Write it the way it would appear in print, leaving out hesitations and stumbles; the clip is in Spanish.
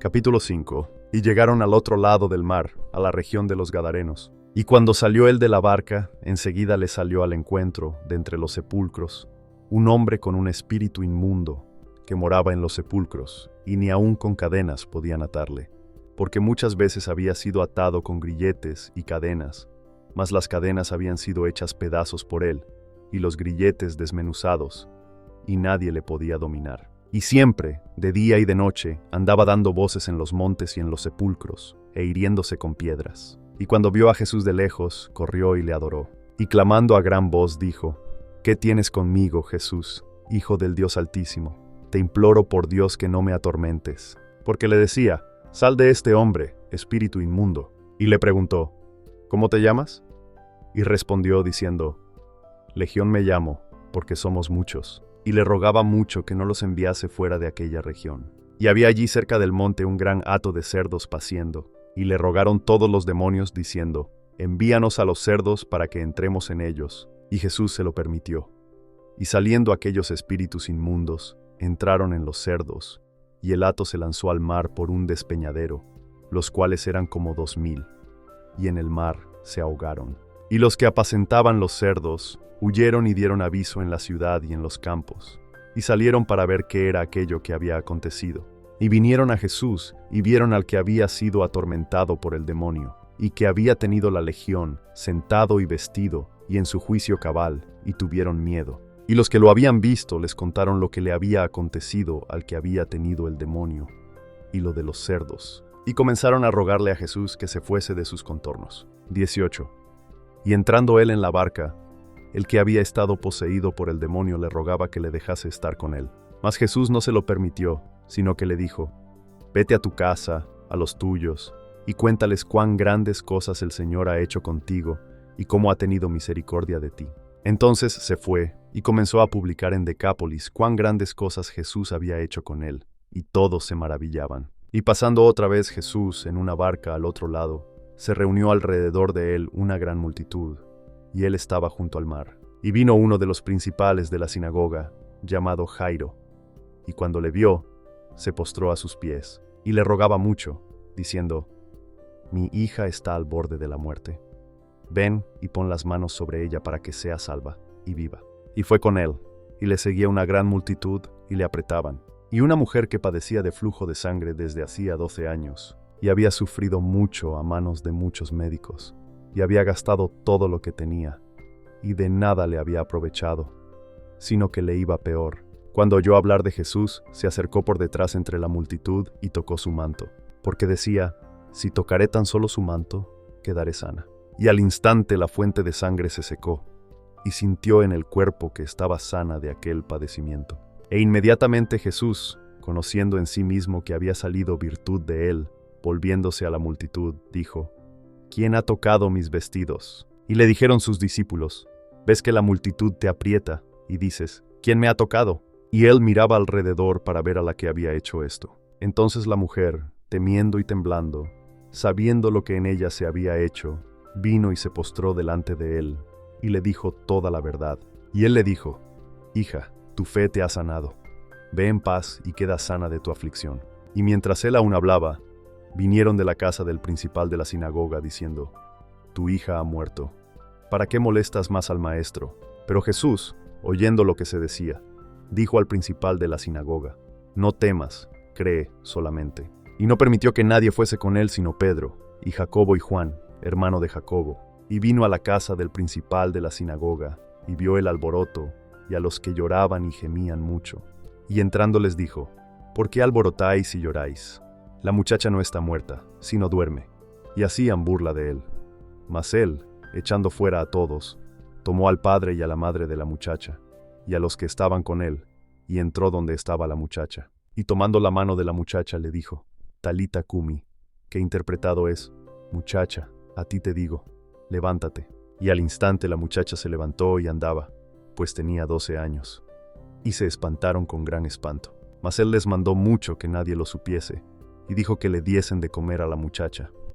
Capítulo 5. Y llegaron al otro lado del mar, a la región de los Gadarenos. Y cuando salió él de la barca, enseguida le salió al encuentro, de entre los sepulcros, un hombre con un espíritu inmundo, que moraba en los sepulcros, y ni aun con cadenas podían atarle, porque muchas veces había sido atado con grilletes y cadenas, mas las cadenas habían sido hechas pedazos por él, y los grilletes desmenuzados, y nadie le podía dominar. Y siempre, de día y de noche, andaba dando voces en los montes y en los sepulcros, e hiriéndose con piedras. Y cuando vio a Jesús de lejos, corrió y le adoró. Y clamando a gran voz dijo: ¿Qué tienes conmigo, Jesús, Hijo del Dios Altísimo? Te imploro por Dios que no me atormentes. Porque le decía: Sal de este hombre, espíritu inmundo. Y le preguntó: ¿Cómo te llamas? Y respondió diciendo: Legión me llamo, porque somos muchos. Y le rogaba mucho que no los enviase fuera de aquella región. Y había allí cerca del monte un gran hato de cerdos paciendo, y le rogaron todos los demonios diciendo: Envíanos a los cerdos para que entremos en ellos. Y Jesús se lo permitió. Y saliendo aquellos espíritus inmundos, entraron en los cerdos, y el hato se lanzó al mar por un despeñadero, los cuales eran como 2000, y en el mar se ahogaron. Y los que apacentaban los cerdos huyeron y dieron aviso en la ciudad y en los campos, y salieron para ver qué era aquello que había acontecido. Y vinieron a Jesús, y vieron al que había sido atormentado por el demonio, y que había tenido la legión, sentado y vestido, y en su juicio cabal, y tuvieron miedo. Y los que lo habían visto les contaron lo que le había acontecido al que había tenido el demonio, y lo de los cerdos. Y comenzaron a rogarle a Jesús que se fuese de sus contornos. 18. Y entrando él en la barca, el que había estado poseído por el demonio le rogaba que le dejase estar con él. Mas Jesús no se lo permitió, sino que le dijo: Vete a tu casa, a los tuyos, y cuéntales cuán grandes cosas el Señor ha hecho contigo, y cómo ha tenido misericordia de ti. Entonces se fue, y comenzó a publicar en Decápolis cuán grandes cosas Jesús había hecho con él, y todos se maravillaban. Y pasando otra vez Jesús en una barca al otro lado, se reunió alrededor de él una gran multitud, y él estaba junto al mar. Y vino uno de los principales de la sinagoga, llamado Jairo, y cuando le vio, se postró a sus pies, y le rogaba mucho, diciendo: Mi hija está al borde de la muerte. Ven y pon las manos sobre ella para que sea salva y viva. Y fue con él, y le seguía una gran multitud, y le apretaban. Y una mujer que padecía de flujo de sangre desde hacía 12 años, y había sufrido mucho a manos de muchos médicos, y había gastado todo lo que tenía, y de nada le había aprovechado, sino que le iba peor. Cuando oyó hablar de Jesús, se acercó por detrás entre la multitud y tocó su manto, porque decía: Si tocaré tan solo su manto, quedaré sana. Y al instante la fuente de sangre se secó, y sintió en el cuerpo que estaba sana de aquel padecimiento. E inmediatamente Jesús, conociendo en sí mismo que había salido virtud de él, volviéndose a la multitud, dijo: ¿Quién ha tocado mis vestidos? Y le dijeron sus discípulos: ¿Ves que la multitud te aprieta? Y dices: ¿Quién me ha tocado? Y él miraba alrededor para ver a la que había hecho esto. Entonces la mujer, temiendo y temblando, sabiendo lo que en ella se había hecho, vino y se postró delante de él, y le dijo toda la verdad. Y él le dijo: Hija, tu fe te ha sanado. Ve en paz y queda sana de tu aflicción. Y mientras él aún hablaba, vinieron de la casa del principal de la sinagoga diciendo: Tu hija ha muerto. ¿Para qué molestas más al maestro? Pero Jesús, oyendo lo que se decía, dijo al principal de la sinagoga: No temas, cree solamente. Y no permitió que nadie fuese con él sino Pedro, y Jacobo y Juan, hermano de Jacobo. Y vino a la casa del principal de la sinagoga, y vio el alboroto, y a los que lloraban y gemían mucho. Y entrando les dijo: ¿Por qué alborotáis y lloráis? La muchacha no está muerta, sino duerme. Y hacían burla de él. Mas él, echando fuera a todos, tomó al padre y a la madre de la muchacha, y a los que estaban con él, y entró donde estaba la muchacha. Y tomando la mano de la muchacha le dijo: Talita cumi, que interpretado es: Muchacha, a ti te digo, levántate. Y al instante la muchacha se levantó y andaba, pues tenía 12 años. Y se espantaron con gran espanto. Mas él les mandó mucho que nadie lo supiese, y dijo que le diesen de comer a la muchacha.